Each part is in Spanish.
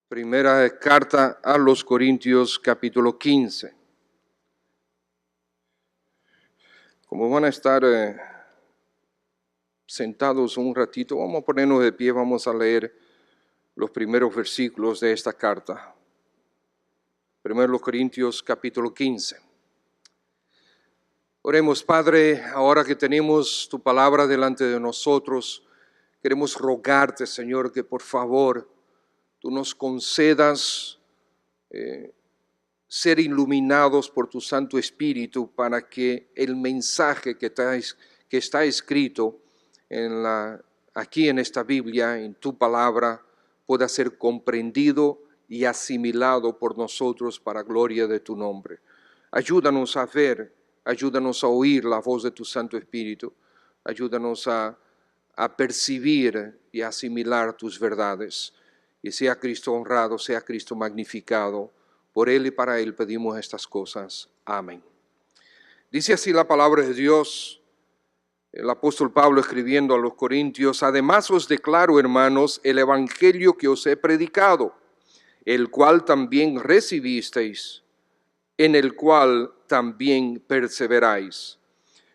Primera carta a los Corintios, capítulo 15. Como van a estar sentados un ratito, vamos a ponernos de pie, vamos a leer los primeros versículos de esta carta. Primero Corintios, capítulo 15. Oremos, Padre, ahora que tenemos tu palabra delante de nosotros, queremos rogarte, Señor, que por favor tú nos concedas ser iluminados por tu Santo Espíritu para que el mensaje que está escrito aquí en esta Biblia, en tu palabra, pueda ser comprendido y asimilado por nosotros para gloria de tu nombre. Ayúdanos a ver, ayúdanos a oír la voz de tu Santo Espíritu, ayúdanos a percibir y asimilar tus verdades. Y sea Cristo honrado, sea Cristo magnificado. Por Él y para Él pedimos estas cosas. Amén. Dice así la palabra de Dios, el apóstol Pablo escribiendo a los Corintios: además os declaro, hermanos, el evangelio que os he predicado, el cual también recibisteis, en el cual también perseveráis,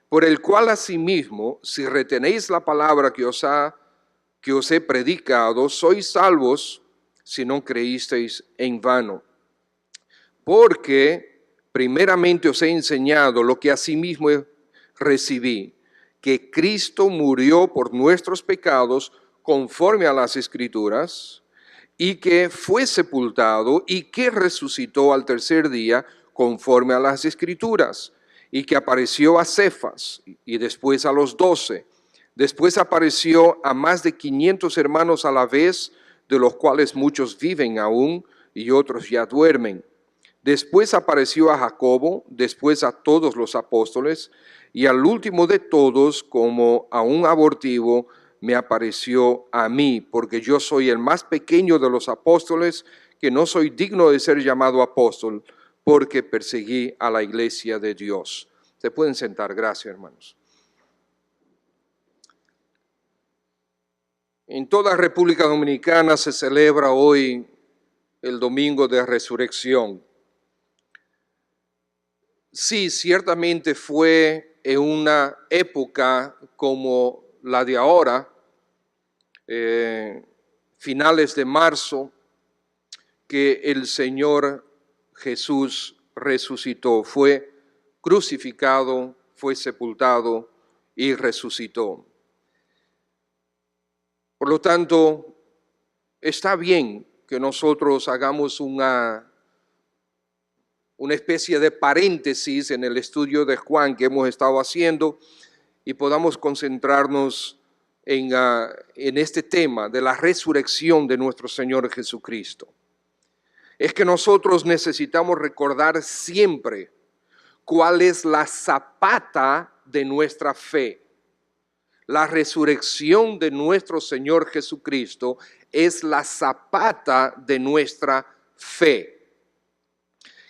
por el cual asimismo, si retenéis la palabra que os he predicado, sois salvos si no creísteis en vano. Porque primeramente os he enseñado lo que asimismo recibí, que Cristo murió por nuestros pecados conforme a las Escrituras, y que fue sepultado y que resucitó al tercer día conforme a las Escrituras, y que apareció a Cefas y después a los 12. Después apareció a más de 500 hermanos a la vez, de los cuales muchos viven aún y otros ya duermen. Después apareció a Jacobo, después a todos los apóstoles, y al último de todos, como a un abortivo, me apareció a mí, porque yo soy el más pequeño de los apóstoles, que no soy digno de ser llamado apóstol, porque perseguí a la iglesia de Dios. Se pueden sentar, gracias, hermanos. En toda República Dominicana se celebra hoy el Domingo de Resurrección. Sí, ciertamente fue en una época como la de ahora, finales de marzo, que el Señor Jesús resucitó, fue crucificado, fue sepultado y resucitó. Por lo tanto, está bien que nosotros hagamos una especie de paréntesis en el estudio de Juan que hemos estado haciendo y podamos concentrarnos en este tema de la resurrección de nuestro Señor Jesucristo. Es que nosotros necesitamos recordar siempre cuál es la zapata de nuestra fe. La resurrección de nuestro Señor Jesucristo es la zapata de nuestra fe.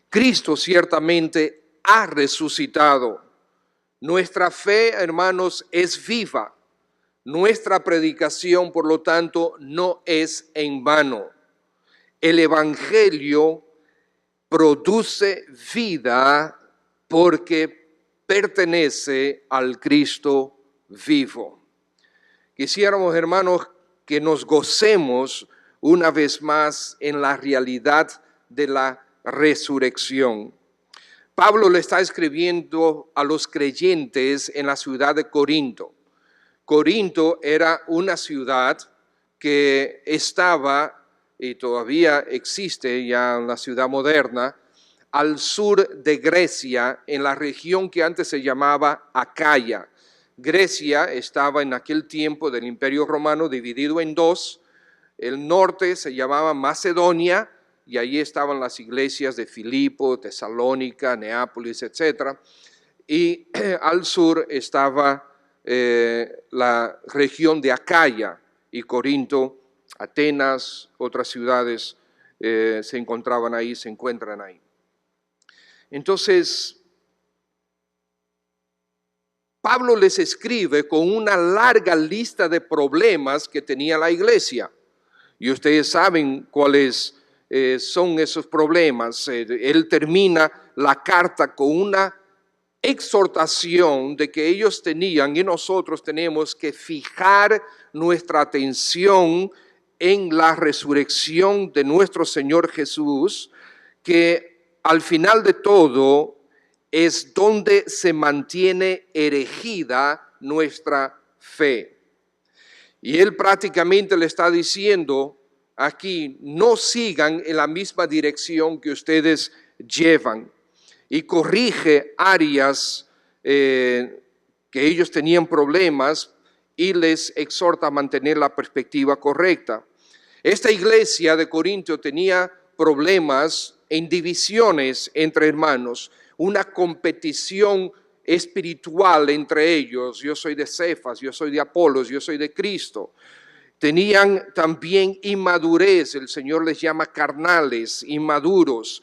Cristo ciertamente ha resucitado. Nuestra fe, hermanos, es viva. Nuestra predicación, por lo tanto, no es en vano. El Evangelio produce vida porque pertenece al Cristo vivo. Quisiéramos, hermanos, que nos gocemos una vez más en la realidad de la resurrección. Pablo le está escribiendo a los creyentes en la ciudad de Corinto. Corinto era una ciudad que estaba, y todavía existe ya en la ciudad moderna, al sur de Grecia, en la región que antes se llamaba Acaya. Grecia estaba en aquel tiempo del Imperio Romano dividido en dos. El norte se llamaba Macedonia, y allí estaban las iglesias de Filipo, Tesalónica, Neápolis, etc. Y al sur estaba la región de Acaya y Corinto, Atenas, otras ciudades se encontraban ahí, se encuentran ahí. Entonces, Pablo les escribe con una larga lista de problemas que tenía la iglesia. Y ustedes saben cuáles son esos problemas. Él termina la carta con una exhortación de que ellos tenían y nosotros tenemos que fijar nuestra atención en la resurrección de nuestro Señor Jesús, que al final de todo es donde se mantiene erigida nuestra fe. Y él prácticamente le está diciendo aquí, no sigan en la misma dirección que ustedes llevan, y corrige áreas que ellos tenían problemas y les exhorta a mantener la perspectiva correcta. Esta iglesia de Corinto tenía problemas en divisiones entre hermanos, una competición espiritual entre ellos. Yo soy de Cefas, yo soy de Apolos, yo soy de Cristo. Tenían también inmadurez, el Señor les llama carnales, inmaduros.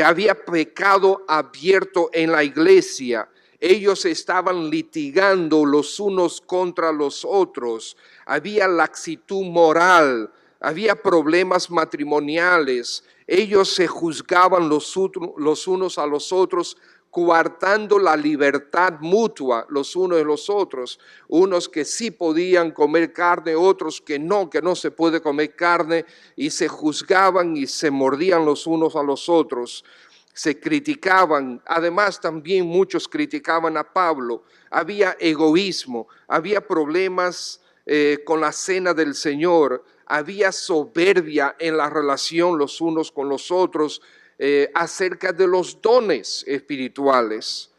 Había pecado abierto en la iglesia. Ellos estaban litigando los unos contra los otros. Había laxitud moral, había problemas matrimoniales. Ellos se juzgaban los unos a los otros, coartando la libertad mutua los unos de los otros, unos que sí podían comer carne, otros que no se puede comer carne, y se juzgaban y se mordían los unos a los otros, se criticaban. Además también muchos criticaban a Pablo, había egoísmo, había problemas con la cena del Señor, había soberbia en la relación los unos con los otros, acerca de los dones espirituales,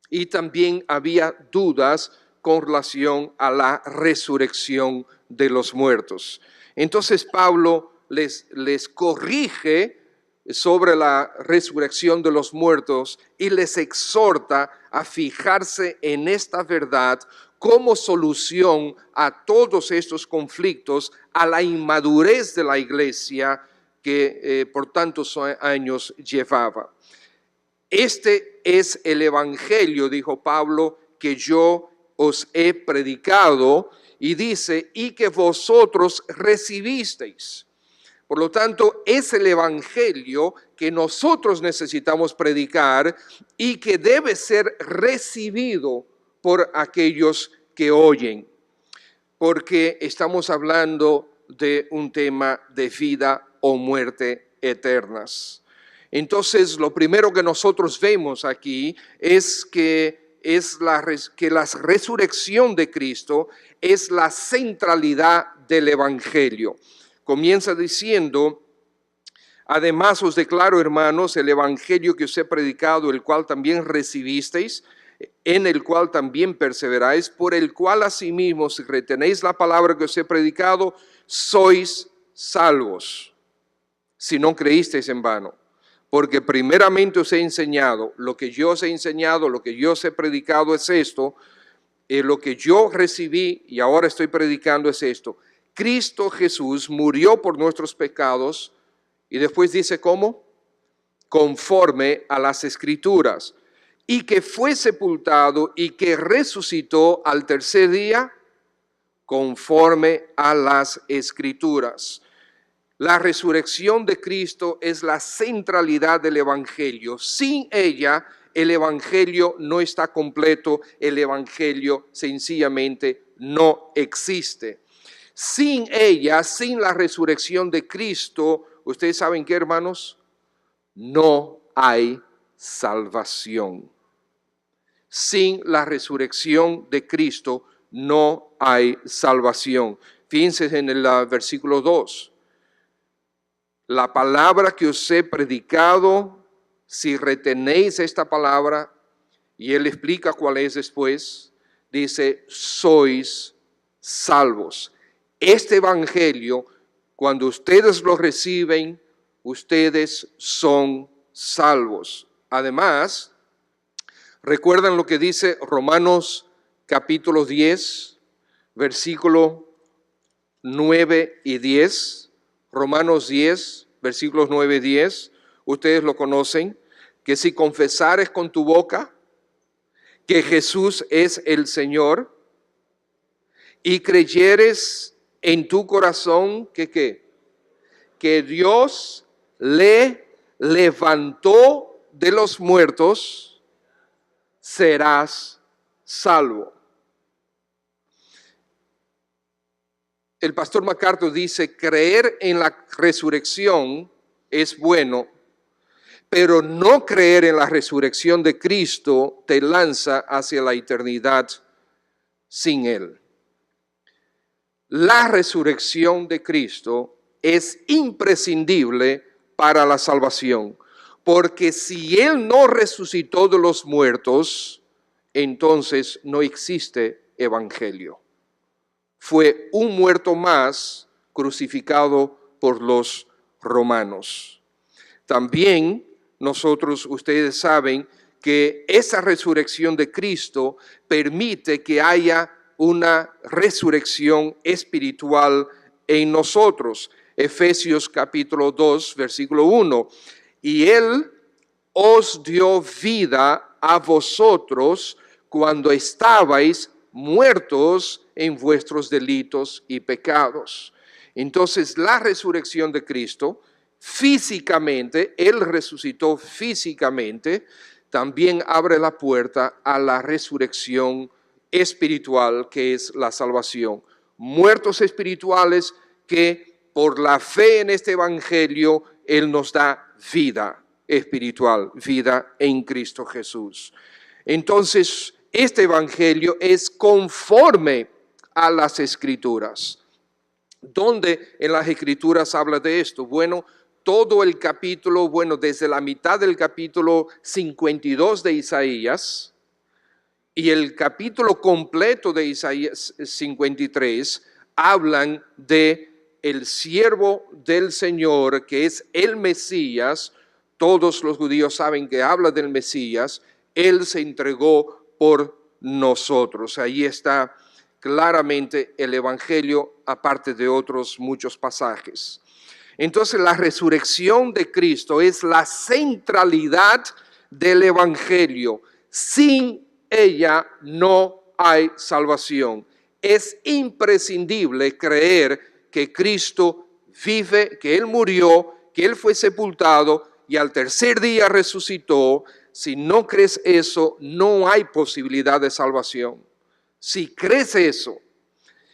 y también había dudas con relación a la resurrección de los muertos. Entonces Pablo les corrige sobre la resurrección de los muertos y les exhorta a fijarse en esta verdad como solución a todos estos conflictos, a la inmadurez de la iglesia que por tantos años llevaba. Este es el evangelio, dijo Pablo, que yo os he predicado, y dice, y que vosotros recibisteis. Por lo tanto, es el evangelio que nosotros necesitamos predicar y que debe ser recibido por aquellos que oyen, porque estamos hablando de un tema de vida o muerte eternas. Entonces, lo primero que nosotros vemos aquí es que la resurrección de Cristo es la centralidad del evangelio. Comienza diciendo, además os declaro, hermanos, el evangelio que os he predicado, el cual también recibisteis, en el cual también perseveráis, por el cual asimismo, si retenéis la palabra que os he predicado, sois salvos, si no creísteis en vano. Porque primeramente os he enseñado, lo que yo os he enseñado, lo que yo os he predicado es esto, lo que yo recibí y ahora estoy predicando es esto. Cristo Jesús murió por nuestros pecados, y después dice ¿cómo? Conforme a las Escrituras, y que fue sepultado y que resucitó al tercer día, conforme a las Escrituras. La resurrección de Cristo es la centralidad del evangelio. Sin ella, el evangelio no está completo, el evangelio sencillamente no existe. Sin ella, sin la resurrección de Cristo, ¿ustedes saben qué, hermanos? No hay salvación. Sin la resurrección de Cristo no hay salvación. Fíjense en el versículo 2. La palabra que os he predicado, si retenéis esta palabra, y él explica cuál es después, dice, sois salvos. Este evangelio, cuando ustedes lo reciben, ustedes son salvos. Además, ¿recuerdan lo que dice Romanos capítulo 10, versículo 9 y 10? Romanos 10, versículos 9 y 10, ustedes lo conocen, que si confesares con tu boca que Jesús es el Señor y creyeres en tu corazón que ¿qué? que Dios le levantó de los muertos, serás salvo. El pastor MacArthur dice, creer en la resurrección es bueno, pero no creer en la resurrección de Cristo te lanza hacia la eternidad sin Él. La resurrección de Cristo es imprescindible para la salvación, porque si Él no resucitó de los muertos, entonces no existe evangelio. Fue un muerto más crucificado por los romanos. También ustedes saben que esa resurrección de Cristo permite que haya una resurrección espiritual en nosotros. Efesios capítulo 2, versículo 1. Y Él os dio vida a vosotros cuando estabais muertos en vuestros delitos y pecados. Entonces, la resurrección de Cristo, físicamente, Él resucitó físicamente, también abre la puerta a la resurrección espiritual, que es la salvación. Muertos espirituales que por la fe en este evangelio, Él nos da vida espiritual, vida en Cristo Jesús. Entonces, este evangelio es conforme a las Escrituras. ¿Dónde en las Escrituras habla de esto? Bueno, todo el capítulo, desde la mitad del capítulo 52 de Isaías y el capítulo completo de Isaías 53 hablan de el siervo del Señor, que es el Mesías. Todos los judíos saben que habla del Mesías. Él se entregó por nosotros. Ahí está claramente el evangelio, aparte de otros muchos pasajes. Entonces, la resurrección de Cristo es la centralidad del evangelio. Sin ella no hay salvación. Es imprescindible creer que Cristo vive, que Él murió, que Él fue sepultado y al tercer día resucitó. Si no crees eso, no hay posibilidad de salvación. Si crees eso,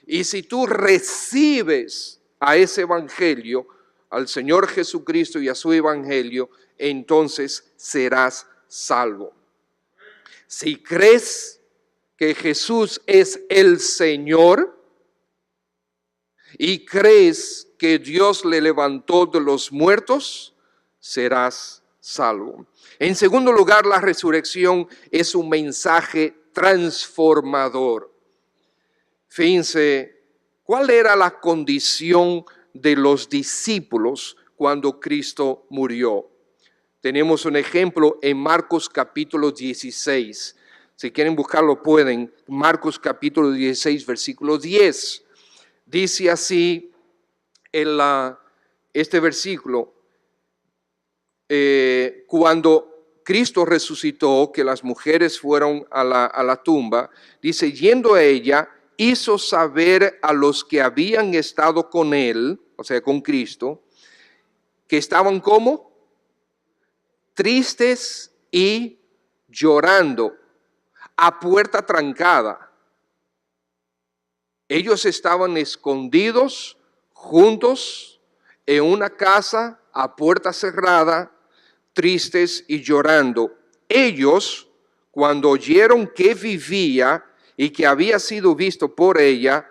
y si tú recibes a ese evangelio, al Señor Jesucristo y a su evangelio, entonces serás salvo. Si crees que Jesús es el Señor y crees que Dios le levantó de los muertos, serás salvo. En segundo lugar, la resurrección es un mensaje transformador. Fíjense, ¿cuál era la condición de los discípulos cuando Cristo murió? Tenemos un ejemplo en Marcos capítulo 16. Si quieren buscarlo pueden. Marcos capítulo 16, versículo 10. Dice así este versículo. Cuando Cristo resucitó, que las mujeres fueron a la tumba, dice, yendo a ella, hizo saber a los que habían estado con él, o sea, con Cristo, que estaban ¿cómo? Tristes y llorando, a puerta trancada. Ellos estaban escondidos, juntos, en una casa, a puerta cerrada, tristes y llorando. Ellos, cuando oyeron que vivía y que había sido visto por ella,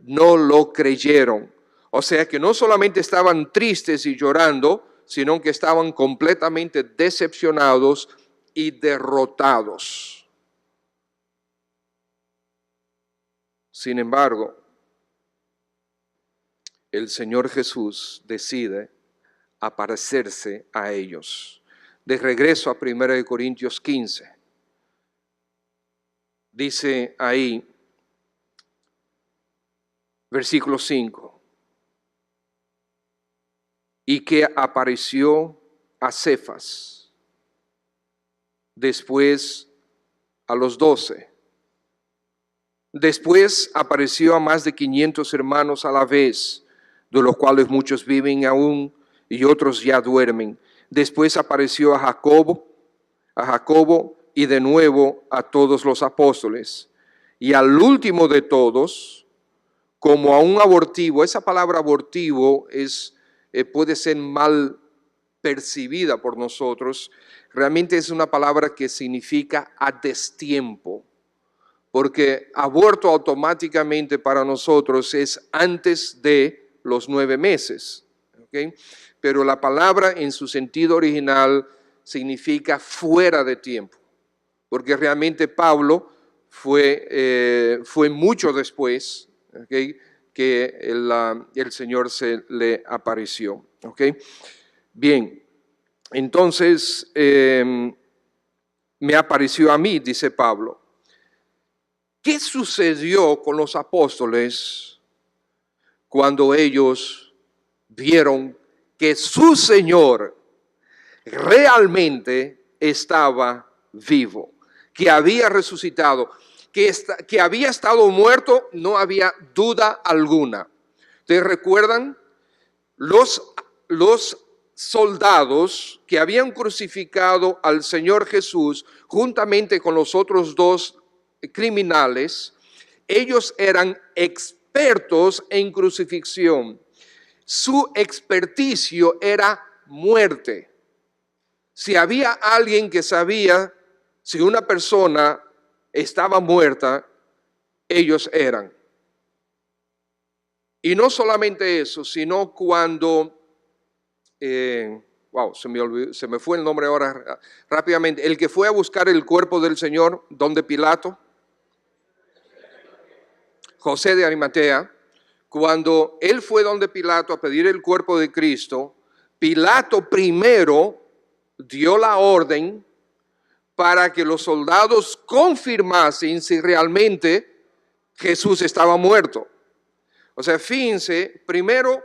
no lo creyeron. O sea que no solamente estaban tristes y llorando, sino que estaban completamente decepcionados y derrotados. Sin embargo, el Señor Jesús decide aparecerse a ellos. De regreso a 1 Corintios 15. Dice ahí, versículo 5. Y que apareció a Cefas, después a los 12. Después apareció a más de 500 hermanos a la vez, de los cuales muchos viven aún y otros ya duermen. Después apareció a Jacobo y de nuevo a todos los apóstoles. Y al último de todos, como a un abortivo, esa palabra abortivo puede ser mal percibida por nosotros, realmente es una palabra que significa a destiempo, porque aborto automáticamente para nosotros es antes de los 9 meses, ¿okay? Pero la palabra en su sentido original significa fuera de tiempo, porque realmente Pablo fue mucho después, ¿okay?, que el Señor se le apareció. ¿Okay? Bien, entonces me apareció a mí, dice Pablo. ¿Qué sucedió con los apóstoles cuando ellos vieron que su Señor realmente estaba vivo, que había resucitado, que había estado muerto? No había duda alguna. ¿Ustedes recuerdan? Los soldados que habían crucificado al Señor Jesús juntamente con los otros 2 criminales, ellos eran expertos en crucifixión. Su experticio era muerte. Si había alguien que sabía si una persona estaba muerta, ellos eran. Y no solamente eso, sino cuando, se me fue el nombre ahora rápidamente, el que fue a buscar el cuerpo del Señor, donde Pilato, José de Arimatea, cuando él fue donde Pilato a pedir el cuerpo de Cristo, Pilato primero dio la orden para que los soldados confirmasen si realmente Jesús estaba muerto. O sea, fíjense, primero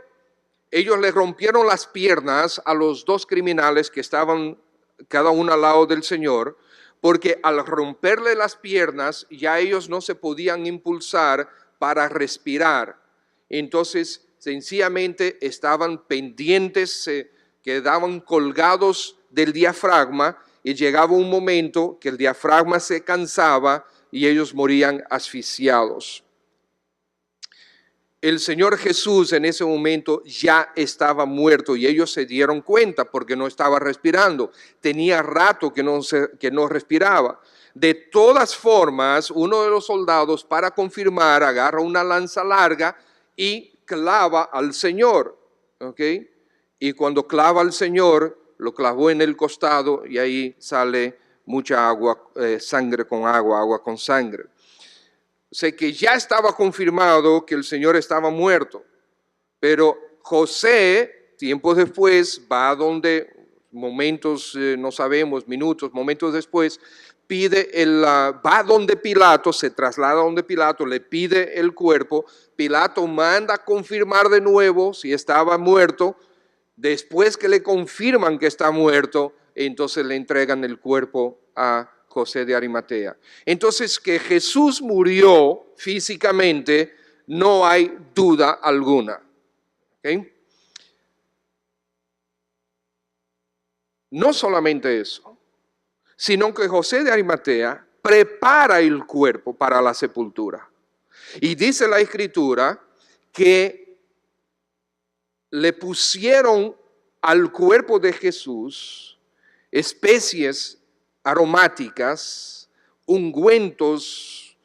ellos le rompieron las piernas a los 2 criminales que estaban cada uno al lado del Señor, porque al romperle las piernas ya ellos no se podían impulsar para respirar. Entonces, sencillamente estaban pendientes, se quedaban colgados del diafragma y llegaba un momento que el diafragma se cansaba y ellos morían asfixiados. El Señor Jesús en ese momento ya estaba muerto y ellos se dieron cuenta porque no estaba respirando. Tenía rato que no respiraba. De todas formas, uno de los soldados, para confirmar, agarra una lanza larga y clava al Señor. ¿Okay? Y cuando clava al Señor, lo clavó en el costado y ahí sale mucha agua, sangre con agua, agua con sangre. O sea que ya estaba confirmado que el Señor estaba muerto, pero José, tiempos después, va donde, no sabemos, minutos, momentos después, va donde Pilato, se traslada donde Pilato, le pide el cuerpo. Pilato manda a confirmar de nuevo si estaba muerto. Después que le confirman que está muerto, entonces le entregan el cuerpo a José de Arimatea. Entonces, que Jesús murió físicamente, no hay duda alguna. ¿Okay? No solamente eso, sino que José de Arimatea prepara el cuerpo para la sepultura. Y dice la Escritura que le pusieron al cuerpo de Jesús especies aromáticas, ungüentos,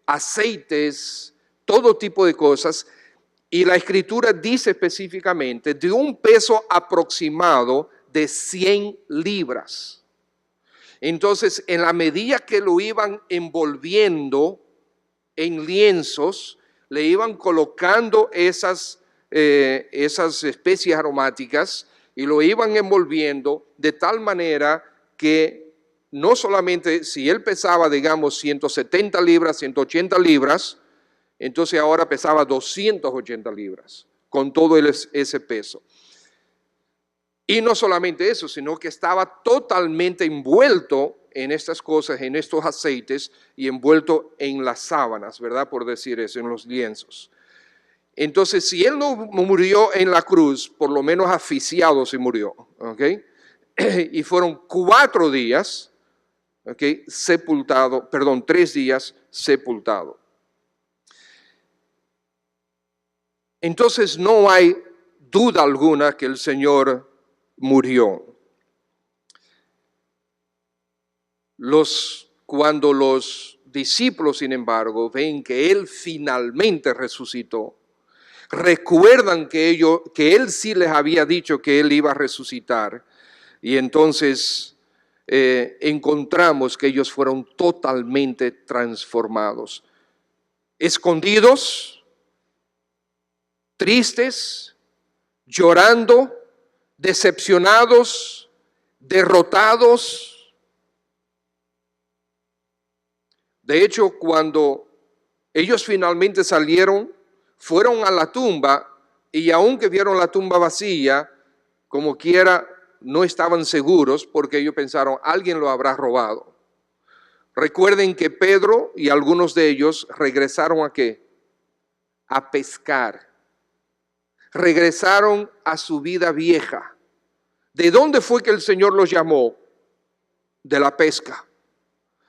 aceites, todo tipo de cosas. Y la Escritura dice específicamente de un peso aproximado de 100 libras. Entonces, en la medida que lo iban envolviendo en lienzos, le iban colocando esas especies aromáticas y lo iban envolviendo de tal manera que no solamente si él pesaba, digamos, 170 libras, 180 libras, entonces ahora pesaba 280 libras con todo ese peso. Y no solamente eso, sino que estaba totalmente envuelto en estas cosas, en estos aceites y envuelto en las sábanas, ¿verdad? Por decir eso, en los lienzos. Entonces, si Él no murió en la cruz, por lo menos asfixiado se murió, ¿ok? Y fueron 4 días, ¿ok? Sepultado, perdón, 3 días sepultado. Entonces, no hay duda alguna que el Señor murió. Cuando los discípulos, sin embargo, ven que Él finalmente resucitó, recuerdan que Él sí les había dicho que Él iba a resucitar, y entonces encontramos que ellos fueron totalmente transformados, escondidos, tristes, llorando, decepcionados, derrotados. De hecho, cuando ellos finalmente salieron, fueron a la tumba, y aunque vieron la tumba vacía, como quiera, no estaban seguros porque ellos pensaron, alguien lo habrá robado. Recuerden que Pedro y algunos de ellos regresaron ¿a qué? A pescar. Regresaron a su vida vieja. ¿De dónde fue que el Señor los llamó? De la pesca.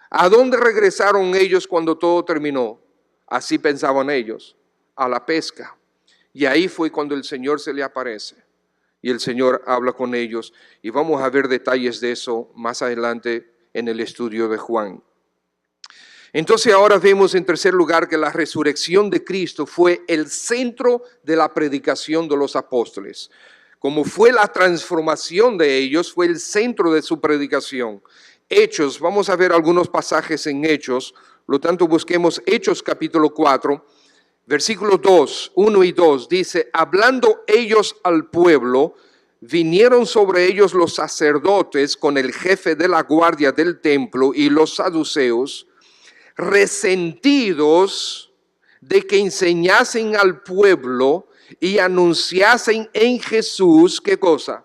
¿A dónde regresaron ellos cuando todo terminó? Así pensaban ellos, a la pesca. Y ahí fue cuando el Señor se le aparece y el Señor habla con ellos. Y vamos a ver detalles de eso más adelante en el estudio de Juan. Entonces ahora vemos en tercer lugar que la resurrección de Cristo fue el centro de la predicación de los apóstoles. Como fue la transformación de ellos, fue el centro de su predicación. Hechos, vamos a ver algunos pasajes en Hechos, por lo tanto busquemos Hechos capítulo 4, versículos 2, 1 y 2, dice, hablando ellos al pueblo, vinieron sobre ellos los sacerdotes con el jefe de la guardia del templo y los saduceos, resentidos de que enseñasen al pueblo y anunciasen en Jesús, ¿qué cosa?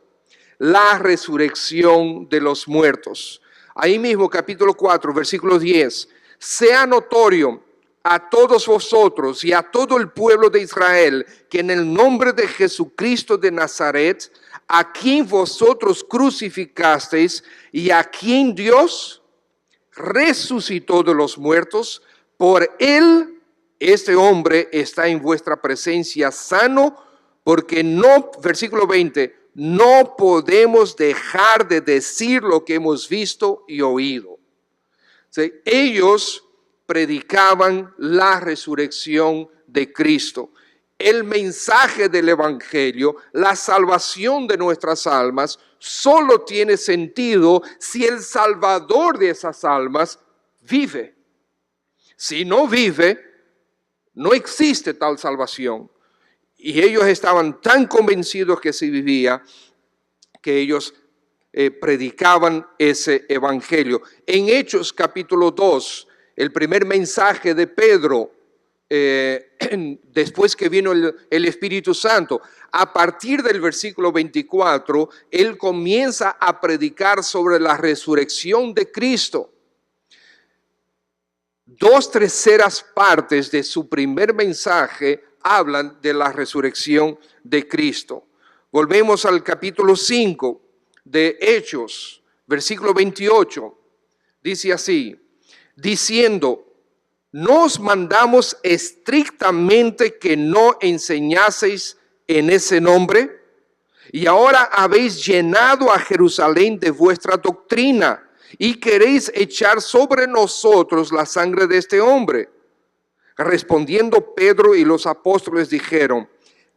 La resurrección de los muertos. Ahí mismo capítulo 4, versículo 10, sea notorio a todos vosotros y a todo el pueblo de Israel que en el nombre de Jesucristo de Nazaret, a quien vosotros crucificasteis y a quien Dios resucitó de los muertos, por él este hombre está en vuestra presencia sano, porque no, versículo 20, no podemos dejar de decir lo que hemos visto y oído. ¿Sí? Ellos predicaban la resurrección de Cristo. El mensaje del Evangelio, la salvación de nuestras almas, solo tiene sentido si el Salvador de esas almas vive. Si no vive, no existe tal salvación. Y ellos estaban tan convencidos que se vivía, que ellos predicaban ese evangelio. En Hechos capítulo 2, el primer mensaje de Pedro, después que vino el Espíritu Santo, a partir del versículo 24, él comienza a predicar sobre la resurrección de Cristo. 2/3 partes de su primer mensaje hablan de la resurrección de Cristo. Volvemos al capítulo 5 de Hechos, versículo 28. Dice así, diciendo, no os mandamos estrictamente que no enseñaseis en ese nombre, y ahora habéis llenado a Jerusalén de vuestra doctrina, y queréis echar sobre nosotros la sangre de este hombre. Respondiendo Pedro y los apóstoles dijeron,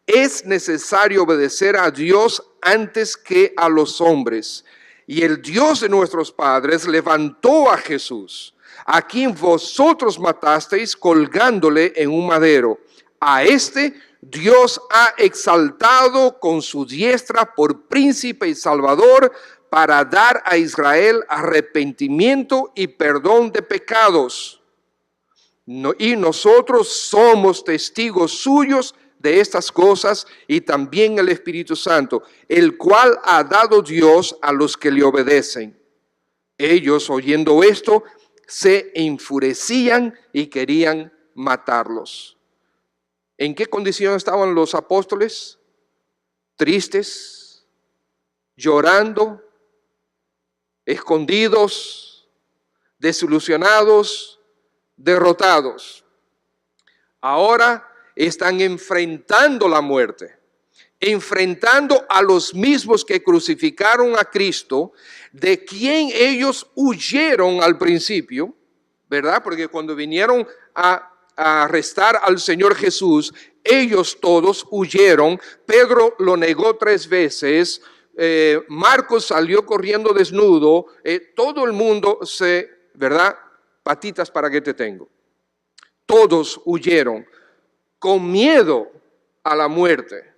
es necesario obedecer a Dios antes que a los hombres. Y el Dios de nuestros padres levantó a Jesús, a quien vosotros matasteis colgándole en un madero. A este Dios ha exaltado con su diestra por príncipe y salvador, para dar a Israel arrepentimiento y perdón de pecados. Y nosotros somos testigos suyos de estas cosas, y también el Espíritu Santo, el cual ha dado Dios a los que le obedecen. Ellos, oyendo esto, se enfurecían y querían matarlos. ¿En qué condición estaban los apóstoles? Tristes, llorando, escondidos, desilusionados, derrotados. Ahora están enfrentando la muerte, enfrentando a los mismos que crucificaron a Cristo, de quien ellos huyeron al principio, ¿verdad? Porque cuando vinieron a arrestar al Señor Jesús, ellos todos huyeron. Pedro lo negó 3 veces, Marcos salió corriendo desnudo, todo el mundo ¿verdad? Patitas para que te tengo. Todos huyeron con miedo a la muerte.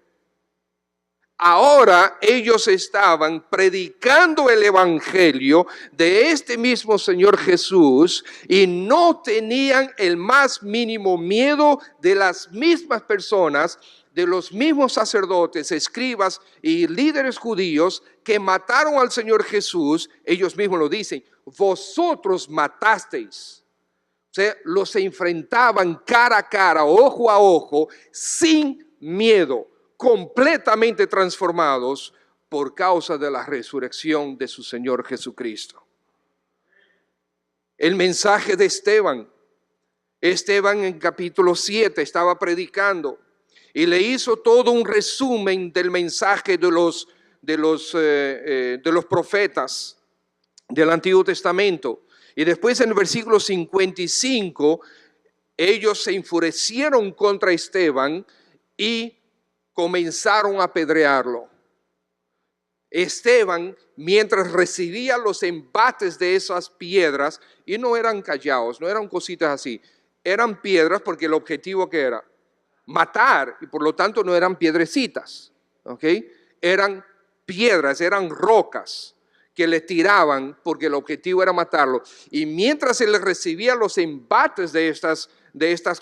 Ahora ellos estaban predicando el evangelio de este mismo Señor Jesús y no tenían el más mínimo miedo de las mismas personas, de los mismos sacerdotes, escribas y líderes judíos que mataron al Señor Jesús. Ellos mismos lo dicen: vosotros matasteis. O sea, los enfrentaban cara a cara, ojo a ojo, sin miedo, completamente transformados por causa de la resurrección de su Señor Jesucristo. El mensaje de Esteban en capítulo 7 estaba predicando y le hizo todo un resumen del mensaje de los profetas del Antiguo Testamento. Y después en el versículo 55, ellos se enfurecieron contra Esteban y comenzaron a apedrearlo. Esteban, mientras recibía los embates de esas piedras, y no eran callados, no eran cositas así, eran piedras porque el objetivo que era matar, y por lo tanto no eran piedrecitas, ¿ok? Eran piedras, eran rocas que le tiraban porque el objetivo era matarlo. Y mientras él recibía los embates de estas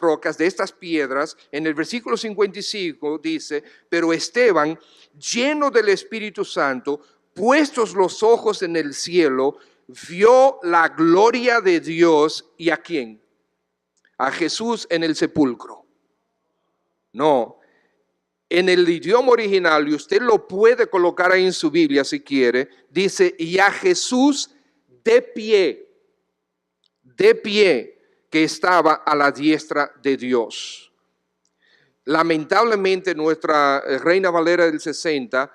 rocas, de estas piedras, en el versículo 55 dice: pero Esteban, lleno del Espíritu Santo, puestos los ojos en el cielo, vio la gloria de Dios. ¿Y a quién? A Jesús en el sepulcro. No. En el idioma original, y usted lo puede colocar ahí en su Biblia si quiere, dice: y a Jesús de pie, que estaba a la diestra de Dios. Lamentablemente nuestra Reina Valera del 60,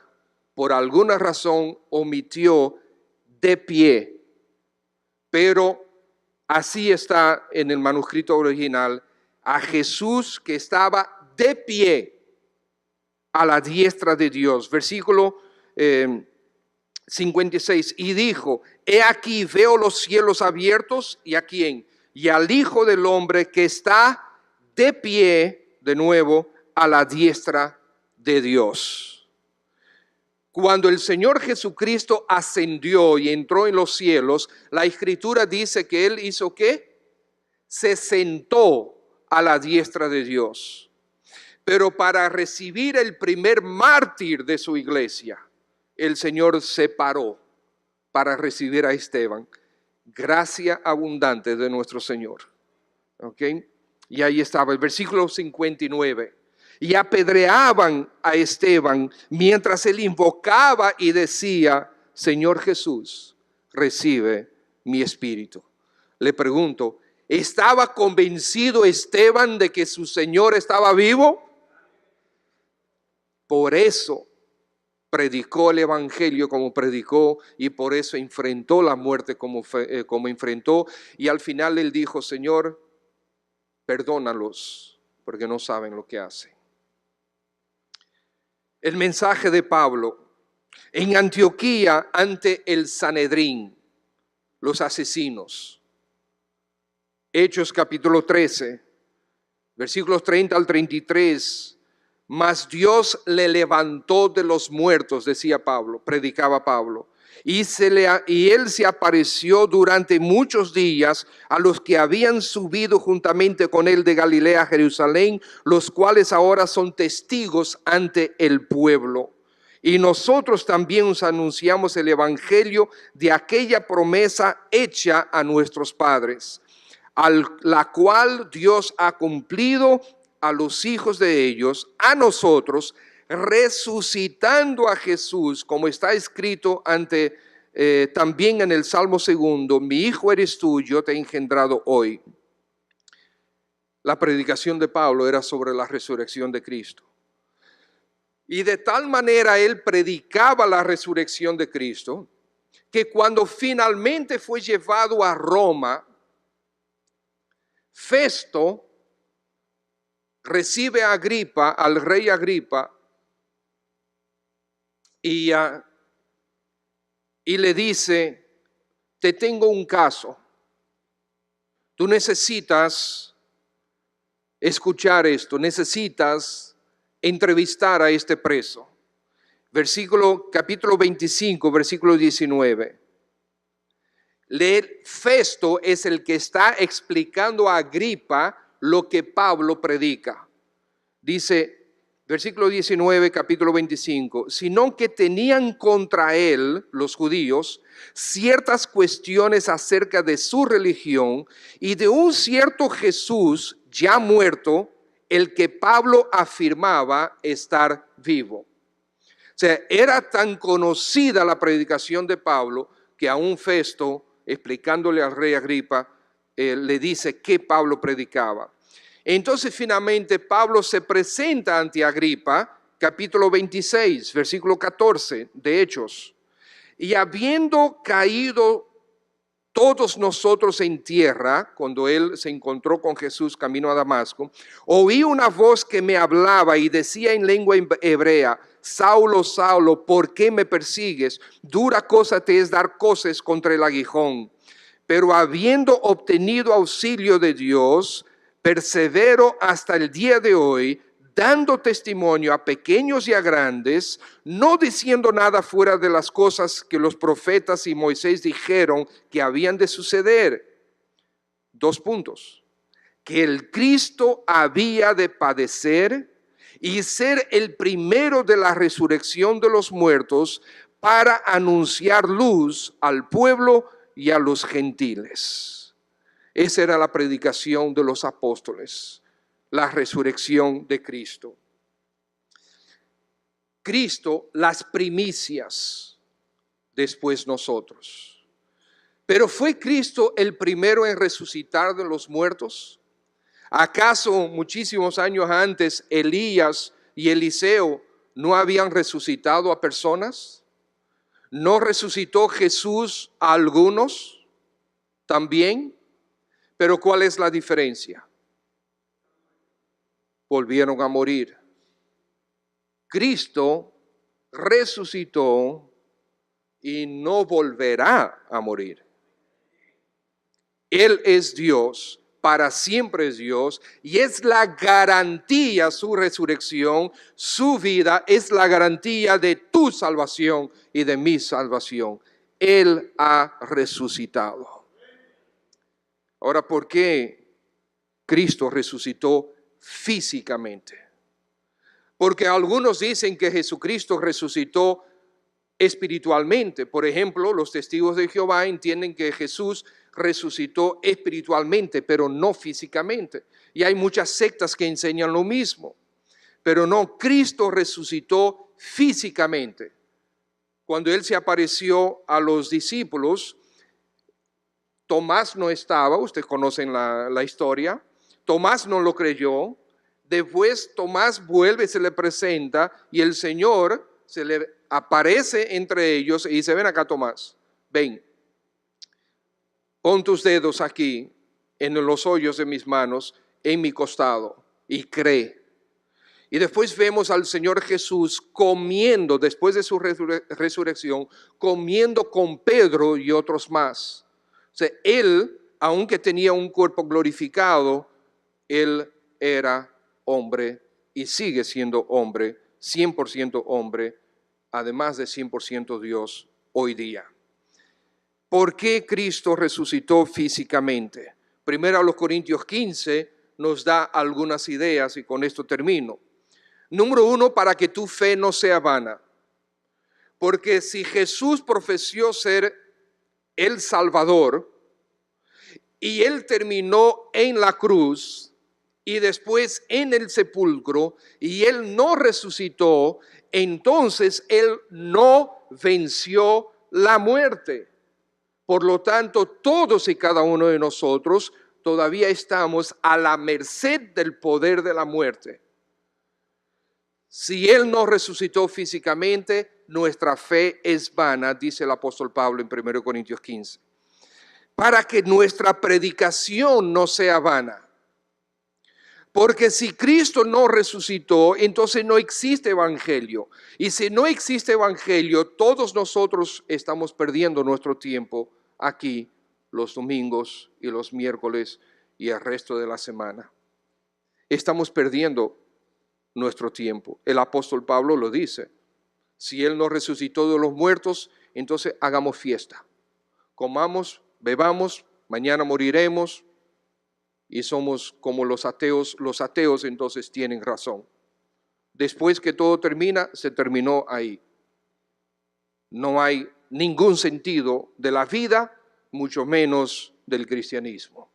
por alguna razón, omitió de pie, pero así está en el manuscrito original: a Jesús que estaba de pie a la diestra de Dios. Versículo 56, y dijo: he aquí veo los cielos abiertos, ¿y a quién? Y al Hijo del Hombre que está de pie, de nuevo, a la diestra de Dios. Cuando el Señor Jesucristo ascendió y entró en los cielos, la Escritura dice que Él hizo ¿qué? Se sentó a la diestra de Dios. Pero para recibir el primer mártir de su iglesia, el Señor se paró para recibir a Esteban. Gracia abundante de nuestro Señor. ¿Ok? Y ahí estaba el versículo 59. Y apedreaban a Esteban mientras él invocaba y decía: Señor Jesús, recibe mi espíritu. Le pregunto, ¿estaba convencido Esteban de que su Señor estaba vivo? Por eso predicó el evangelio como predicó, y por eso enfrentó la muerte como enfrentó. Y al final él dijo: Señor, perdónalos porque no saben lo que hacen. El mensaje de Pablo en Antioquía ante el Sanedrín, los asesinos. Hechos capítulo 13, versículos 30 al 33. Mas Dios le levantó de los muertos, decía Pablo, predicaba Pablo, y él se apareció durante muchos días a los que habían subido juntamente con él de Galilea a Jerusalén, los cuales ahora son testigos ante el pueblo. Y nosotros también os anunciamos el evangelio de aquella promesa hecha a nuestros padres, la cual Dios ha cumplido a los hijos de ellos, a nosotros, resucitando a Jesús, como está escrito también en el Salmo 2, mi hijo eres tú, yo te he engendrado hoy. La predicación de Pablo era sobre la resurrección de Cristo. Y de tal manera él predicaba la resurrección de Cristo, que cuando finalmente fue llevado a Roma, Festo recibe a Agripa, al rey Agripa, y le dice, te tengo un caso, tú necesitas escuchar esto, necesitas entrevistar a este preso. Capítulo 25, versículo 19. Festo es el que está explicando a Agripa lo que Pablo predica. Dice, versículo 19, capítulo 25, sino que tenían contra él, los judíos, ciertas cuestiones acerca de su religión y de un cierto Jesús ya muerto, el que Pablo afirmaba estar vivo. O sea, era tan conocida la predicación de Pablo que aún Festo, explicándole al rey Agripa, le dice que Pablo predicaba. Entonces finalmente Pablo se presenta ante Agripa, capítulo 26, versículo 14 de Hechos. Y habiendo caído todos nosotros en tierra, cuando él se encontró con Jesús camino a Damasco, oí una voz que me hablaba y decía en lengua hebrea, Saulo, Saulo, ¿por qué me persigues? Dura cosa te es dar coces contra el aguijón. Pero habiendo obtenido auxilio de Dios, persevero hasta el día de hoy, dando testimonio a pequeños y a grandes, no diciendo nada fuera de las cosas que los profetas y Moisés dijeron que habían de suceder. 2 puntos. Que el Cristo había de padecer y ser el primero de la resurrección de los muertos para anunciar luz al pueblo y a los gentiles. Esa era la predicación de los apóstoles, la resurrección de Cristo. Cristo, las primicias, después nosotros. Pero ¿fue Cristo el primero en resucitar de los muertos? ¿Acaso muchísimos años antes Elías y Eliseo no habían resucitado a personas? ¿No resucitó Jesús a algunos también? Pero ¿cuál es la diferencia? Volvieron a morir. Cristo resucitó y no volverá a morir. Él es Dios, para siempre es Dios, y es la garantía, su resurrección, su vida, es la garantía de tu salvación y de mi salvación. Él ha resucitado. Ahora, ¿por qué Cristo resucitó físicamente? Porque algunos dicen que Jesucristo resucitó espiritualmente. Por ejemplo, los testigos de Jehová entienden que Jesús resucitó espiritualmente, pero no físicamente. Y hay muchas sectas que enseñan lo mismo. Pero no, Cristo resucitó físicamente. Cuando Él se apareció a los discípulos, Tomás no estaba, ustedes conocen la historia. Tomás no lo creyó. Después Tomás vuelve, se le presenta y el Señor se le aparece entre ellos y dice, ven acá Tomás, ven, pon tus dedos aquí en los hoyos de mis manos, en mi costado y cree. Y después vemos al Señor Jesús comiendo, después de su resurrección, comiendo con Pedro y otros más. O sea, Él, aunque tenía un cuerpo glorificado, Él era hombre y sigue siendo hombre, 100% hombre, además de 100% Dios hoy día. ¿Por qué Cristo resucitó físicamente? Primero a los Corintios 15 nos da algunas ideas y con esto termino. Número 1, para que tu fe no sea vana. Porque si Jesús profesó ser el Salvador y Él terminó en la cruz y después en el sepulcro, y Él no resucitó, entonces Él no venció la muerte. Por lo tanto, todos y cada uno de nosotros todavía estamos a la merced del poder de la muerte. Si Él no resucitó físicamente, nuestra fe es vana, dice el apóstol Pablo en 1 Corintios 15. Para que nuestra predicación no sea vana. Porque si Cristo no resucitó, entonces no existe evangelio. Y si no existe evangelio, todos nosotros estamos perdiendo nuestro tiempo aquí los domingos y los miércoles y el resto de la semana. Estamos perdiendo nuestro tiempo. El apóstol Pablo lo dice. Si Él no resucitó de los muertos, entonces hagamos fiesta. Comamos, bebamos, mañana moriremos. Y somos como los ateos entonces tienen razón. Después que todo termina, se terminó ahí. No hay ningún sentido de la vida, mucho menos del cristianismo.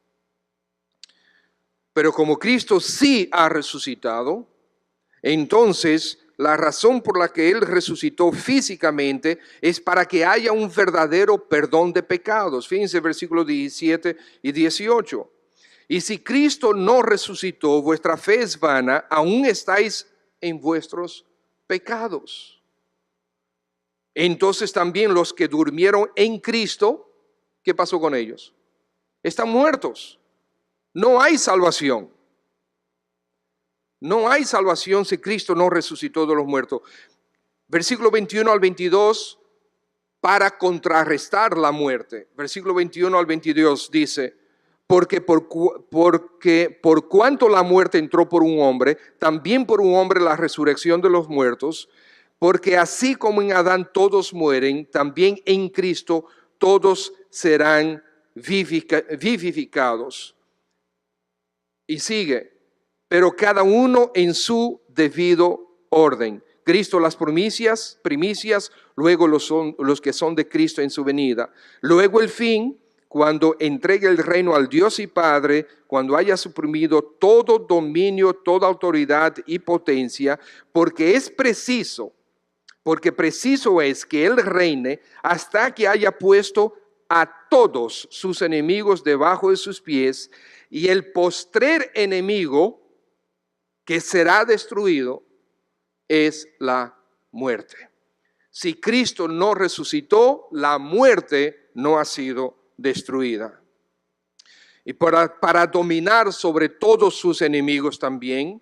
Pero como Cristo sí ha resucitado, entonces la razón por la que Él resucitó físicamente es para que haya un verdadero perdón de pecados. Fíjense versículos 17 y 18. Y si Cristo no resucitó, vuestra fe es vana, aún estáis en vuestros pecados. Entonces también los que durmieron en Cristo, ¿qué pasó con ellos? Están muertos. No hay salvación. No hay salvación si Cristo no resucitó de los muertos. Versículo 21 al 22, para contrarrestar la muerte. Versículo 21 al 22 dice: Porque por cuanto la muerte entró por un hombre, también por un hombre la resurrección de los muertos, porque así como en Adán todos mueren, también en Cristo todos serán vivificados. Y sigue, pero cada uno en su debido orden. Cristo las primicias, luego los que son de Cristo en su venida. Luego el fin, cuando entregue el reino al Dios y Padre, cuando haya suprimido todo dominio, toda autoridad y potencia, porque preciso es que Él reine hasta que haya puesto a todos sus enemigos debajo de sus pies, y el postrer enemigo que será destruido es la muerte. Si Cristo no resucitó, la muerte no ha sido destruida. Y para dominar sobre todos sus enemigos también,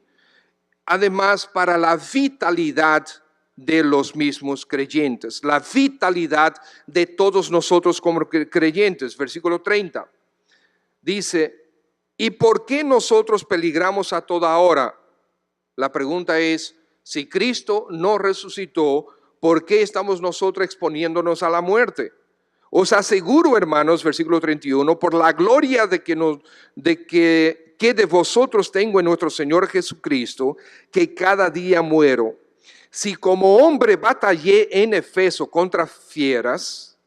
además para la vitalidad de los mismos creyentes, la vitalidad de todos nosotros como creyentes. Versículo 30 dice: ¿y por qué nosotros peligramos a toda hora? La pregunta es, si Cristo no resucitó, ¿por qué estamos nosotros exponiéndonos a la muerte? Os aseguro, hermanos, versículo 31, por la gloria que de vosotros tengo en nuestro Señor Jesucristo, que cada día muero. Si como hombre batallé en Efeso contra fieras,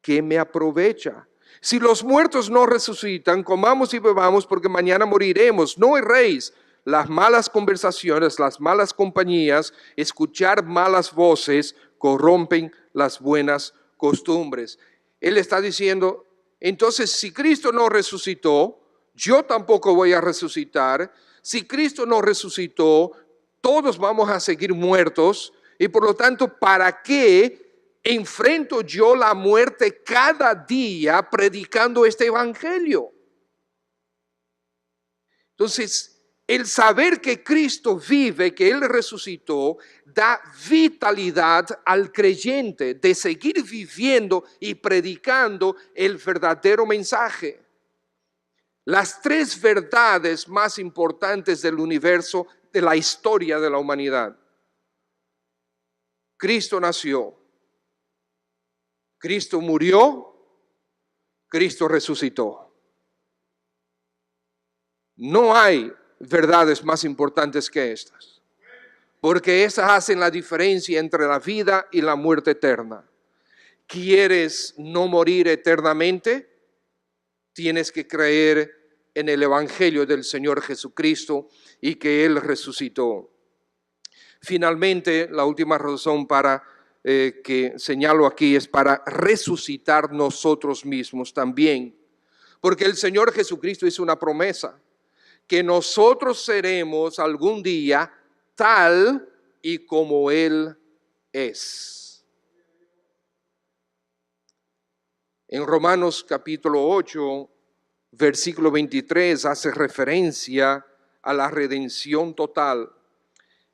¿qué me aprovecha? Si los muertos no resucitan, comamos y bebamos, porque mañana moriremos. No erréis. Las malas conversaciones, las malas compañías, escuchar malas voces, corrompen las buenas costumbres. Él está diciendo, entonces si Cristo no resucitó, yo tampoco voy a resucitar. Si Cristo no resucitó, todos vamos a seguir muertos, y por lo tanto, ¿para qué enfrento yo la muerte cada día predicando este evangelio? Entonces, el saber que Cristo vive, que Él resucitó, da vitalidad al creyente de seguir viviendo y predicando el verdadero mensaje. Las tres verdades más importantes del universo, de la historia de la humanidad. Cristo nació, Cristo murió, Cristo resucitó. No hay verdades más importantes que estas, porque esas hacen la diferencia entre la vida y la muerte eterna. ¿Quieres no morir eternamente? Tienes que creer en el Evangelio del Señor Jesucristo y que Él resucitó. Finalmente, la última razón que señalo aquí es para resucitar nosotros mismos también. Porque el Señor Jesucristo hizo una promesa, que nosotros seremos algún día tal y como Él es. En Romanos capítulo 8, versículo 23, hace referencia a la redención total.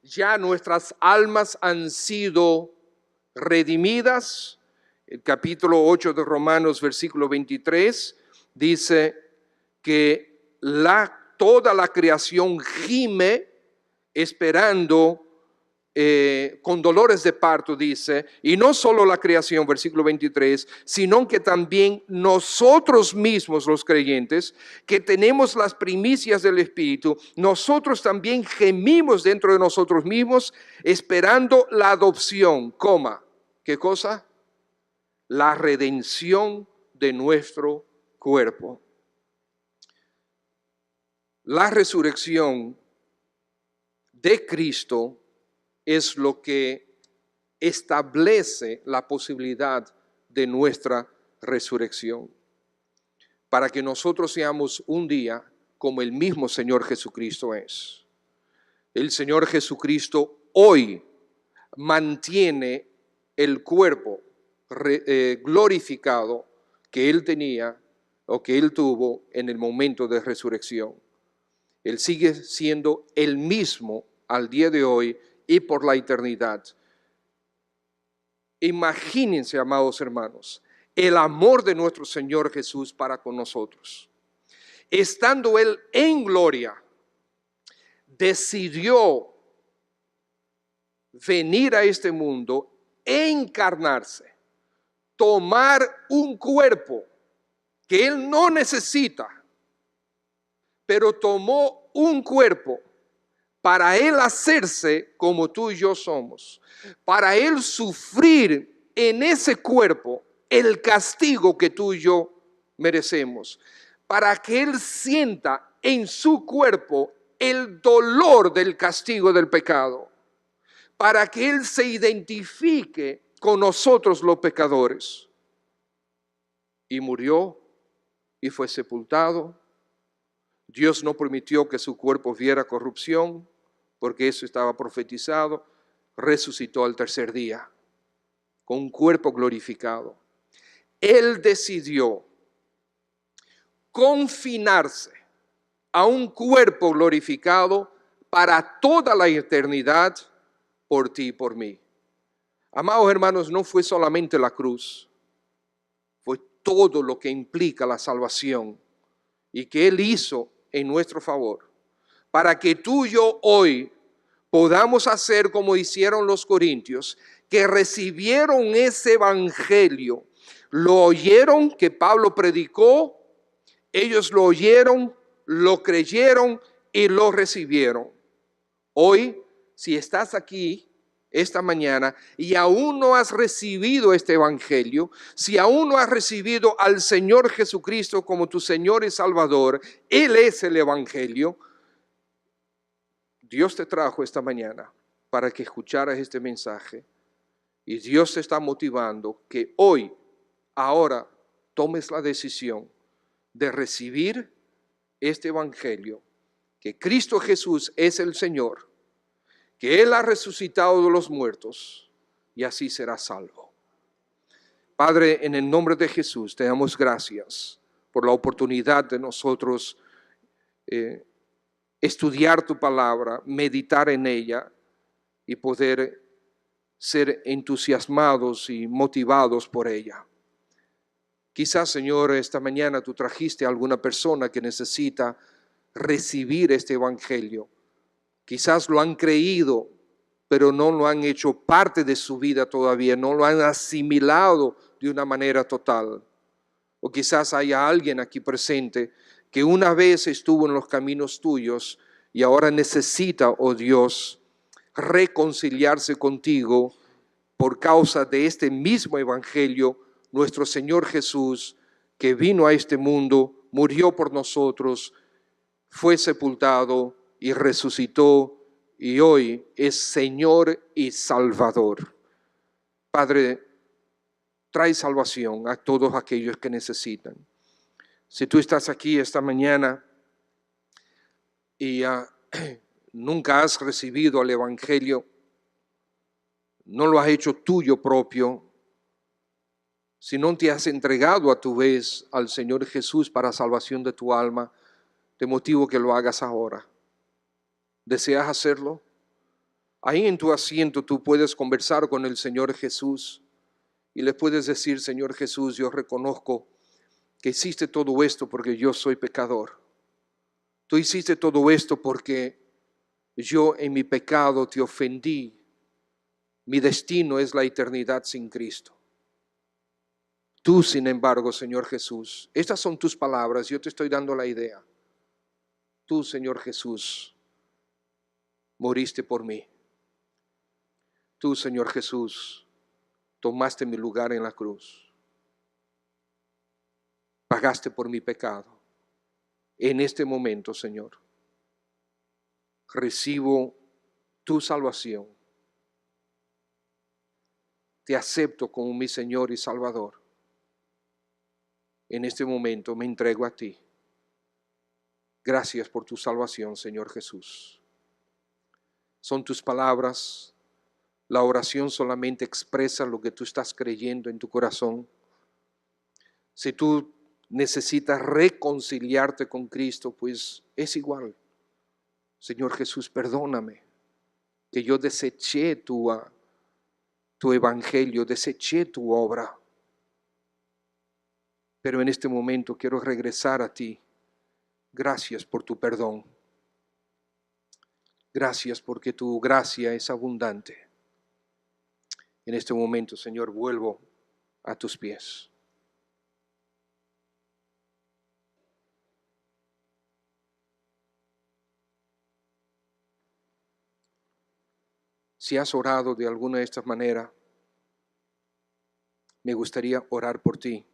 Ya nuestras almas han sido redimidas. El capítulo 8 de Romanos, versículo 23, dice que toda la creación gime esperando con dolores de parto, dice, y no solo la creación, versículo 23, sino que también nosotros mismos, los creyentes, que tenemos las primicias del Espíritu, nosotros también gemimos dentro de nosotros mismos, esperando la adopción, ¿qué cosa? La redención de nuestro cuerpo. La resurrección de Cristo es lo que establece la posibilidad de nuestra resurrección, para que nosotros seamos un día como el mismo Señor Jesucristo es. El Señor Jesucristo hoy mantiene el cuerpo glorificado que Él tenía o que Él tuvo en el momento de resurrección. Él sigue siendo el mismo al día de hoy y por la eternidad. Imagínense, amados hermanos, el amor de nuestro Señor Jesús para con nosotros. Estando Él en gloria, decidió venir a este mundo, encarnarse, tomar un cuerpo que Él no necesita, pero tomó un cuerpo para Él hacerse como tú y yo somos, para Él sufrir en ese cuerpo el castigo que tú y yo merecemos, para que Él sienta en su cuerpo el dolor del castigo del pecado, para que Él se identifique con nosotros los pecadores. Y murió y fue sepultado. Dios no permitió que su cuerpo viera corrupción, porque eso estaba profetizado. Resucitó al tercer día, con un cuerpo glorificado. Él decidió confinarse a un cuerpo glorificado para toda la eternidad por ti y por mí. Amados hermanos, no fue solamente la cruz, fue todo lo que implica la salvación y que Él hizo en nuestro favor, para que tú y yo hoy podamos hacer como hicieron los corintios, que recibieron ese evangelio, lo oyeron que Pablo predicó, ellos lo oyeron, lo creyeron y lo recibieron. Hoy, si estás aquí esta mañana y aún no has recibido este evangelio, si aún no has recibido al Señor Jesucristo como tu Señor y Salvador, Él es el evangelio. Dios te trajo esta mañana para que escucharas este mensaje y Dios te está motivando que hoy, ahora, tomes la decisión de recibir este evangelio, que Cristo Jesús es el Señor, que Él ha resucitado de los muertos y así serás salvo. Padre, en el nombre de Jesús te damos gracias por la oportunidad de nosotros estudiar tu palabra, meditar en ella y poder ser entusiasmados y motivados por ella. Quizás, Señor, esta mañana tú trajiste a alguna persona que necesita recibir este evangelio. Quizás lo han creído, pero no lo han hecho parte de su vida todavía, no lo han asimilado de una manera total. O quizás haya alguien aquí presente que una vez estuvo en los caminos tuyos y ahora necesita, oh Dios, reconciliarse contigo por causa de este mismo evangelio, nuestro Señor Jesús, que vino a este mundo, murió por nosotros fue sepultado y resucitó y hoy es Señor y Salvador. Padre, trae salvación a todos aquellos que necesitan. Si tú estás aquí esta mañana y nunca has recibido el Evangelio, no lo has hecho tuyo propio, si no te has entregado a tu vez al Señor Jesús para salvación de tu alma, te motivo que lo hagas ahora. ¿Deseas hacerlo? Ahí en tu asiento tú puedes conversar con el Señor Jesús y le puedes decir: Señor Jesús, yo reconozco que hiciste todo esto porque yo soy pecador. Tú hiciste todo esto porque yo en mi pecado te ofendí. Mi destino es la eternidad sin Cristo. Tú, sin embargo, Señor Jesús, estas son tus palabras, yo te estoy dando la idea. Tú, Señor Jesús, moriste por mí. Tú, Señor Jesús, tomaste mi lugar en la cruz. Pagaste por mi pecado. En este momento, Señor, recibo tu salvación. Te acepto como mi Señor y Salvador. En este momento me entrego a ti. Gracias por tu salvación, Señor Jesús. Son tus palabras. La oración solamente expresa lo que tú estás creyendo en tu corazón. Si tú necesitas reconciliarte con Cristo, pues es igual. Señor Jesús, perdóname, que yo deseché tu evangelio, deseché tu obra. Pero en este momento quiero regresar a ti. Gracias por tu perdón. Gracias porque tu gracia es abundante. En este momento, Señor, vuelvo a tus pies. Si has orado de alguna de estas maneras, me gustaría orar por ti.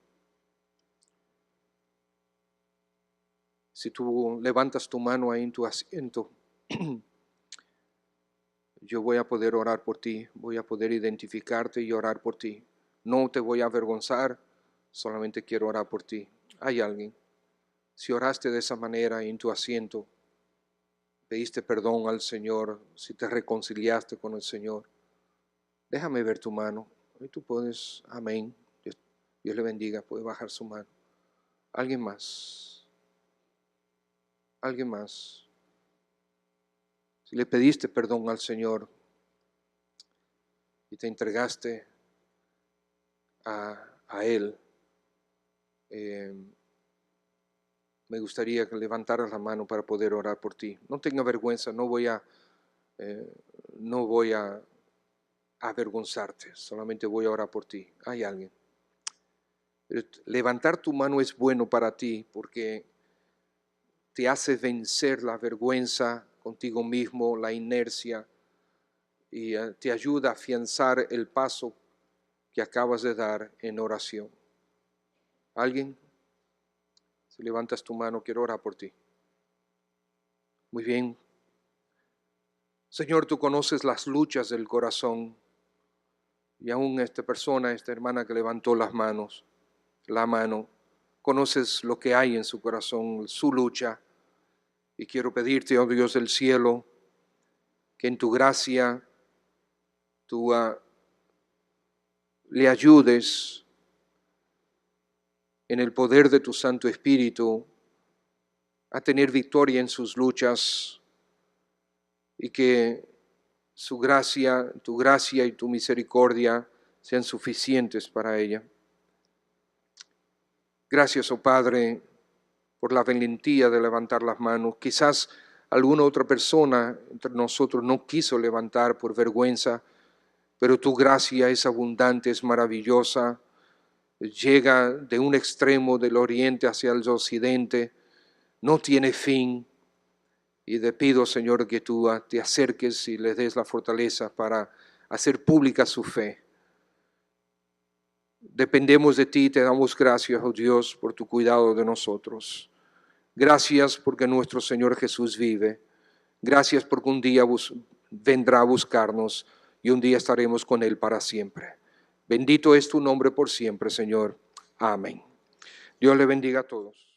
Si tú levantas tu mano ahí en tu asiento, yo voy a poder orar por ti, voy a poder identificarte y orar por ti. No te voy a avergonzar, solamente quiero orar por ti. ¿Hay alguien? Si oraste de esa manera en tu asiento, pediste perdón al Señor, si te reconciliaste con el Señor, déjame ver tu mano. Y tú puedes, amén. Dios le bendiga, puede bajar su mano. ¿Alguien más? ¿Alguien más? Si le pediste perdón al Señor y te entregaste a Él, me gustaría que levantaras la mano para poder orar por ti. No tenga vergüenza, no voy a avergonzarte, solamente voy a orar por ti. ¿Hay alguien? Levantar tu mano es bueno para ti porque te hace vencer la vergüenza contigo mismo, la inercia, y te ayuda a afianzar el paso que acabas de dar en oración. ¿Alguien? Si levantas tu mano, quiero orar por ti. Muy bien. Señor, tú conoces las luchas del corazón y aún esta persona, esta hermana que levantó la mano, conoces lo que hay en su corazón, su lucha. Y quiero pedirte, oh Dios del cielo, que en tu gracia tú le ayudes en el poder de tu Santo Espíritu a tener victoria en sus luchas y que tu gracia y tu misericordia sean suficientes para ella. Gracias, oh Padre, por la valentía de levantar las manos. Quizás alguna otra persona entre nosotros no quiso levantar por vergüenza, pero tu gracia es abundante, es maravillosa. Llega de un extremo del oriente hacia el occidente, no tiene fin. Y te pido, Señor, que tú te acerques y les des la fortaleza para hacer pública su fe. Dependemos de ti, te damos gracias, oh Dios, por tu cuidado de nosotros. Gracias porque nuestro Señor Jesús vive. Gracias porque un día vendrá a buscarnos y un día estaremos con Él para siempre. Bendito es tu nombre por siempre, Señor. Amén. Dios le bendiga a todos.